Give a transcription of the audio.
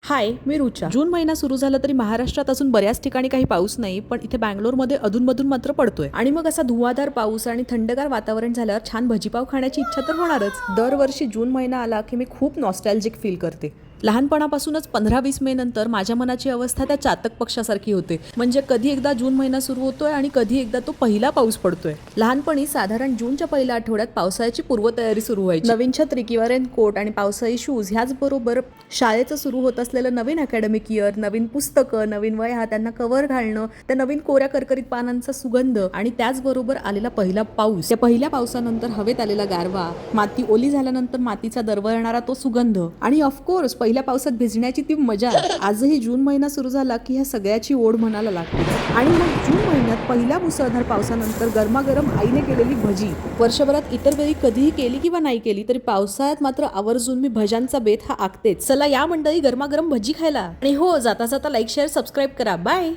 हाय, मी रुचा. जून महिना सुरू झाला तरी महाराष्ट्रात अजून बऱ्याच ठिकाणी काही पाऊस नाही, पण इथे बँगलोरमध्ये अधूनमधून मात्र पडतोय. आणि मग असा धुवाधार पाऊस आणि थंडगार वातावरण झाल्यावर छान भजीपाव खाण्याची इच्छा तर होणारच. दरवर्षी जून महिना आला की मी खूप नॉस्टॅल्जिक फील करते. लहानपणापासूनच 15-20 मे नंतर माझ्या मनाची अवस्था त्या चातक पक्षासारखी होते. म्हणजे कधी एकदा जून महिना सुरू होतोय आणि कधी एकदा तो पहिला पाऊस पडतोय. लहानपणी साधारण जूनच्या पहिल्या आठवड्यात पावसाळ्याची पूर्वतयारी सुरू व्हायची. नवीन छत्री किंवा रेनकोट आणि पावसाळी शूज ह्याचबरोबर शाळेचं सुरू होत असलेलं नवीन अकॅडमिक इयर, नवीन पुस्तकं, नवीन वह्या, त्यांना कव्हर घालणं, त्या नवीन कोऱ्या करकरीत पानांचा सुगंध आणि त्याचबरोबर आलेला पहिला पाऊस. त्या पहिल्या पावसानंतर हवेत आलेला गारवा, माती ओली झाल्यानंतर मातीचा दरवळणारा तो सुगंध आणि ऑफकोर्स पहिल्या पावसात भिजण्याची ती मजा. आजही जून महिना सुरू झाला की ह्या सगळ्याची ओढ मनाला लागते. आणि मग जून महिन्यात पहिल्या मुसळधार पावसानंतर गरमागरम आईने केलेली भजी. वर्षभरात इतर वेळी कधीही केली किंवा नाही केली तरी पावसाळ्यात मात्र आवर्जून मी भज्यांचा बेत हा आखतेच. चला या मंडळी गरमागरम भजी खायला. आणि हो, जाता जाता लाईक शेअर सबस्क्राईब करा. बाय.